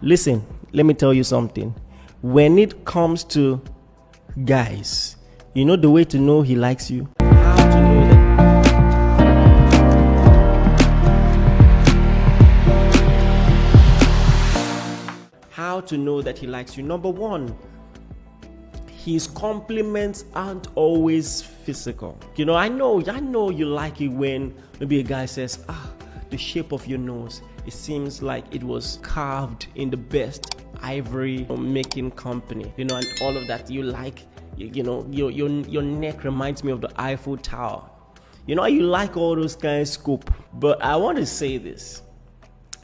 Listen, let me tell you something. When it comes to guys, you know the way to know he likes you? How to know that? How to know that he likes you? Number one, his compliments aren't always physical. You know, I know you like it when maybe a guy says, the shape of your nose, it seems like it was carved in the best ivory making company, you know, and all of that. You like, you know, your neck reminds me of the Eiffel Tower. You know, you like all those kind of scoop. But I want to say this.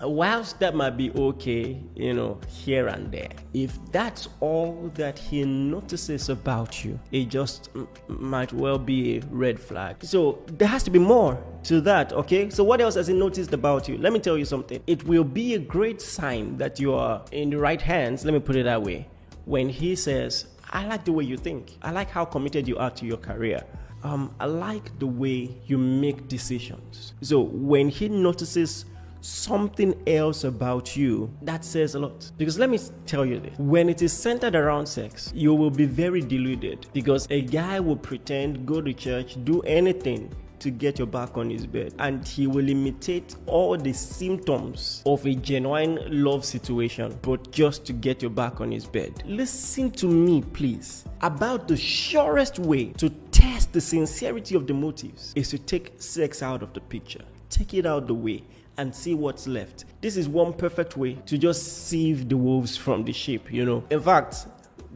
Whilst that might be okay, you know, here and there, if that's all that he notices about you, it just might well be a red flag. So there has to be more to that, okay? So what else has he noticed about you? Let me tell you something. It will be a great sign that you are in the right hands, let me put it that way, when he says, I like the way you think. I like how committed you are to your career. I like the way you make decisions. So when he notices something else about you, that says a lot. Because let me tell you this, when it is centered around sex, you will be very deluded, because a guy will pretend, go to church, do anything to get your back on his bed, and he will imitate all the symptoms of a genuine love situation, but just to get your back on his bed. Listen to me, please. About the surest way to test the sincerity of the motives is to take sex out of the picture. Take it out the way and see what's left. This is one perfect way to just sieve the wolves from the sheep, you know. In fact,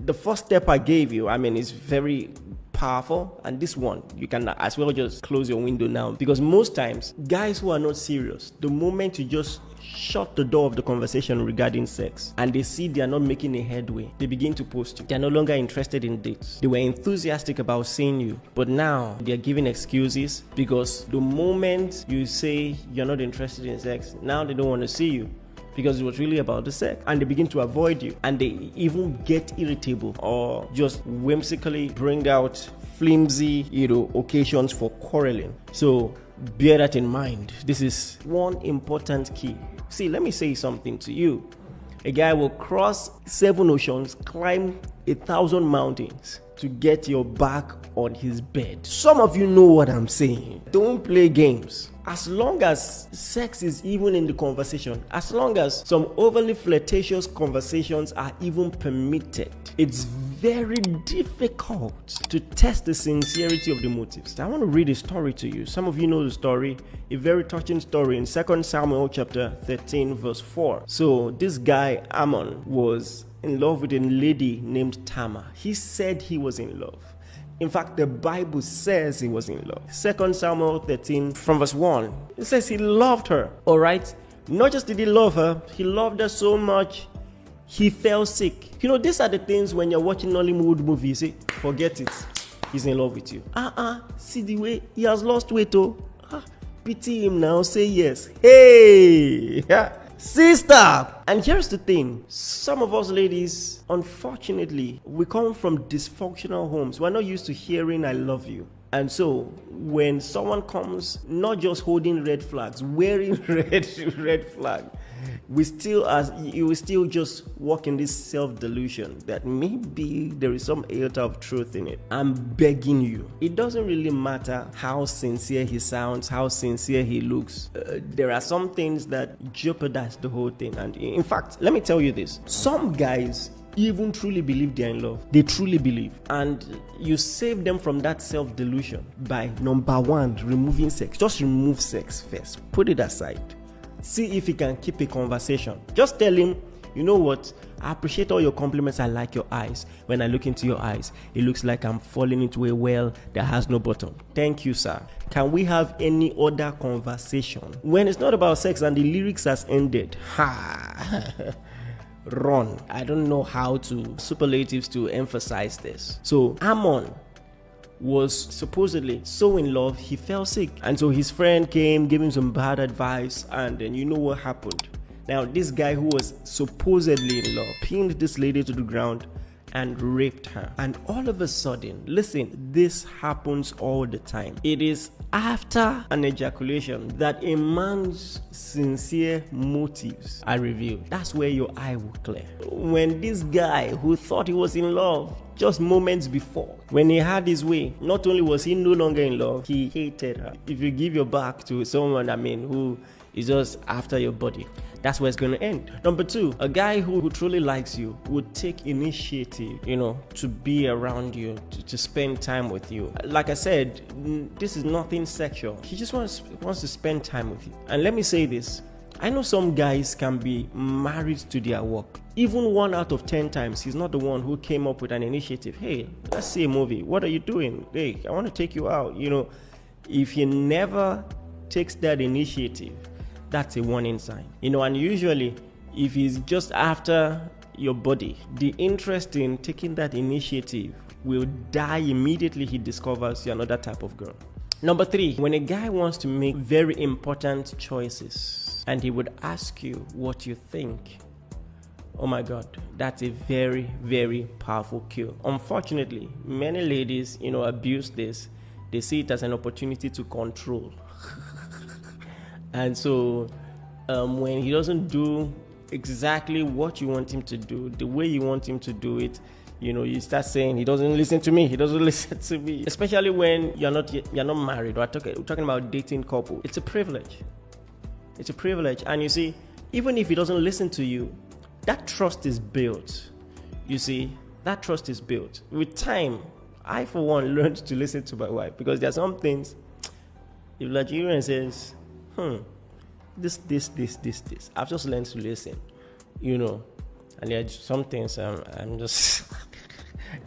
the first step I gave you, is very powerful, and this one, you can as well just close your window now, because most times, guys who are not serious, the moment you just shut the door of the conversation regarding sex and they see they are not making a headway, they begin to post you. They are no longer interested in dates. They were enthusiastic about seeing you, but now they are giving excuses, because the moment you say you're not interested in sex, now they don't want to see you, because it was really about the sex, and they begin to avoid you, and they even get irritable or just whimsically bring out flimsy, occasions for quarreling. So bear that in mind. This is one important key. See, let me say something to you. A guy will cross 7 oceans, climb 1,000 mountains to get your back on his bed. Some of you know what I'm saying. Don't play games. As long as sex is even in the conversation, as long as some overly flirtatious conversations are even permitted, it's very difficult to test the sincerity of the motives. I want to read a story to you. Some of you know the story, a very touching story in 2 Samuel chapter 13 verse 4. So this guy, Ammon, was in love with a lady named Tamar. He said he was in love. In fact, the Bible says he was in love. 2 Samuel 13 from verse 1. It says he loved her. All right. Not just did he love her, he loved her so much, he fell sick. You know, these are the things when you're watching Hollywood movies, say, forget it. He's in love with you. See the way he has lost weight, oh. Pity him now, say yes. Hey! Sister! And here's the thing. Some of us ladies, unfortunately, we come from dysfunctional homes. We're not used to hearing I love you. And so when someone comes not just holding red flags, wearing red flag, you will still just walk in this self-delusion that maybe there is some iota of truth in it. I'm begging you. It doesn't really matter how sincere he sounds, how sincere he looks. There are some things that jeopardize the whole thing. And in fact, let me tell you this. Some guys even truly believe they're in love. They truly believe. And you save them from that self-delusion by, number one, removing sex. Just remove sex first. Put it aside. See if he can keep a conversation. Just tell him, you know what? I appreciate all your compliments. I like your eyes. When I look into your eyes, it looks like I'm falling into a well that has no bottom. Thank you, sir. Can we have any other conversation? When it's not about sex and the lyrics has ended, run. I don't know how to superlatives to emphasize this. So Ammon was supposedly so in love, he fell sick. And so his friend came, gave him some bad advice, and then you know what happened. Now, this guy who was supposedly in love pinned this lady to the ground and raped her. And all of a sudden, listen, this happens all the time. It is after an ejaculation that a man's sincere motives are revealed. That's where your eye will clear. When this guy who thought he was in love just moments before, when he had his way, not only was he no longer in love, he hated her. If you give your back to someone, who is just after your body, that's where it's going to end. Number two, a guy who truly likes you would take initiative, to be around you, to spend time with you. Like I said, this is nothing sexual. He just wants to spend time with you. And let me say this. I know some guys can be married to their work. Even 1 out of 10 times, he's not the one who came up with an initiative. Hey, let's see a movie. What are you doing? Hey, I want to take you out. If he never takes that initiative, that's a warning sign. And usually, if he's just after your body, the interest in taking that initiative will die immediately he discovers you're another type of girl. Number three, when a guy wants to make very important choices and he would ask you what you think, oh my God, that's a very, very powerful cue. Unfortunately, many ladies, abuse this. They see it as an opportunity to control. And so when he doesn't do exactly what you want him to do, the way you want him to do it, you start saying he doesn't listen to me. He doesn't listen to me. Especially when you're not married. We're talking about dating couple. It's a privilege. It's a privilege. And you see, even if he doesn't listen to you, that trust is built. You see, that trust is built. With time, I for one learned to listen to my wife, because there are some things, if Nigerian says, this. I've just learned to listen, and there are some things I'm just,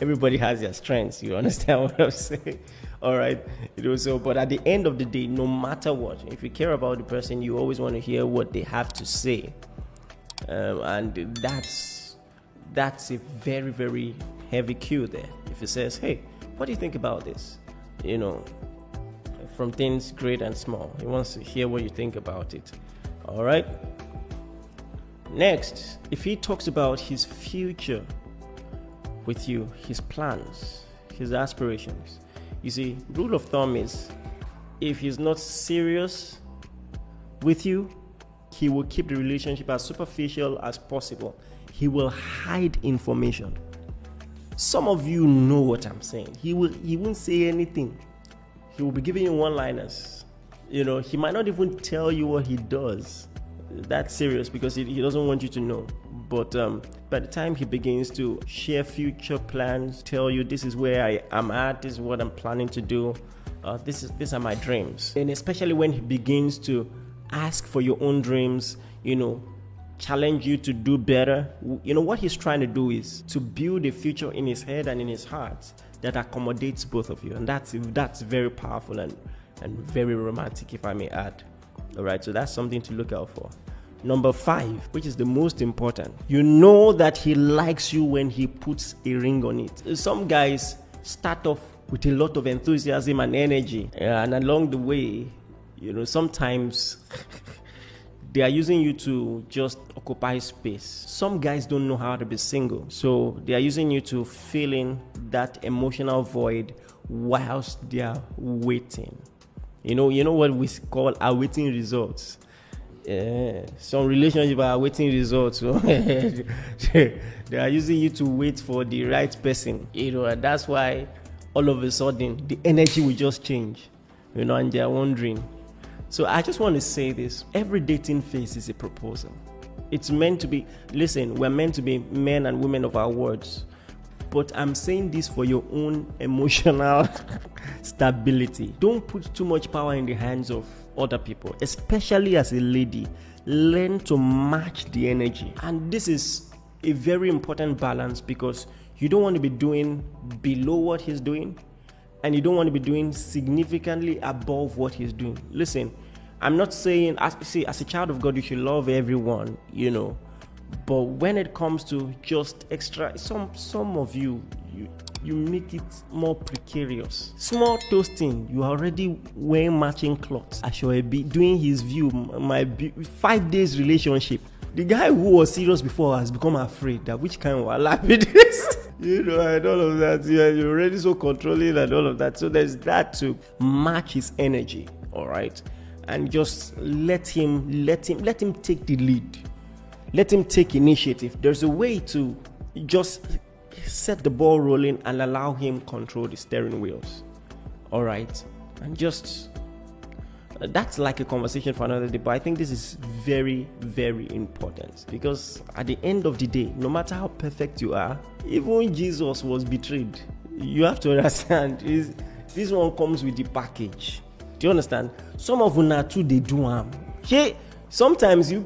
everybody has their strengths, you understand what I'm saying? All right, but at the end of the day, no matter what, if you care about the person, you always want to hear what they have to say, and that's a very, very heavy cue there. If it says, hey, what do you think about this? From things great and small. He wants to hear what you think about it. All right. Next, if he talks about his future with you, his plans, his aspirations, you see, rule of thumb is, if he's not serious with you, he will keep the relationship as superficial as possible. He will hide information. Some of you know what I'm saying. He won't say anything. He will be giving you one-liners. He might not even tell you what he does. That's serious, because he doesn't want you to know. But by the time he begins to share future plans, tell you this is where I am at, this is what I'm planning to do, these are my dreams. And especially when he begins to ask for your own dreams, challenge you to do better. What he's trying to do is to build a future in his head and in his heart that accommodates both of you, and that's very powerful and very romantic, if I may add. All right, so that's something to look out for. Number 5, which is the most important, that he likes you when he puts a ring on it. Some guys start off with a lot of enthusiasm and energy, and along the way, sometimes they are using you to just occupy space. Some guys don't know how to be single, so they are using you to fill in that emotional void whilst they are waiting. You know what we call awaiting results. Some relationships are awaiting results. So they are using you to wait for the right person. And that's why all of a sudden the energy will just change. And they are wondering. So I just want to say this. Every dating phase is a proposal. It's meant to be, listen, we're meant to be men and women of our words. But I'm saying this for your own emotional stability. Don't put too much power in the hands of other people, especially as a lady. Learn to match the energy. And this is a very important balance, because you don't want to be doing below what he's doing, and you don't want to be doing significantly above what he's doing. Listen, I'm not saying, as a child of God, you should love everyone, but when it comes to just extra, some of you make it more precarious. Small toasting, you are already wearing matching clothes. I should be doing his view, my 5 days relationship. The guy who was serious before has become afraid that which kind of life it is. and all of that. You're already so controlling and all of that. So there's that to match his energy, all right? And just let him take the lead. Let him take initiative. There's a way to just set the ball rolling and allow him control the steering wheels, all right? And just that's like a conversation for another day, but I think this is very, very important, because at the end of the day, no matter how perfect you are, even Jesus was betrayed. You have to understand, this one comes with the package. Do you understand? Some of una too, they do harm. Hey, sometimes you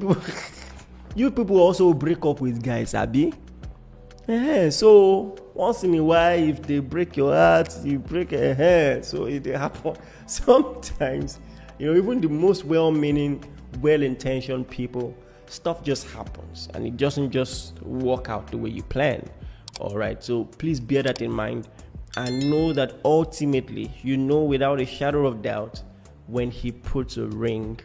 people also break up with guys, abi? So once in a while, if they break your heart, you break a hair. So it happen. Sometimes, even the most well-meaning, well-intentioned people, stuff just happens and it doesn't just work out the way you plan. All right. So please bear that in mind and know that ultimately, without a shadow of doubt, when he puts a ring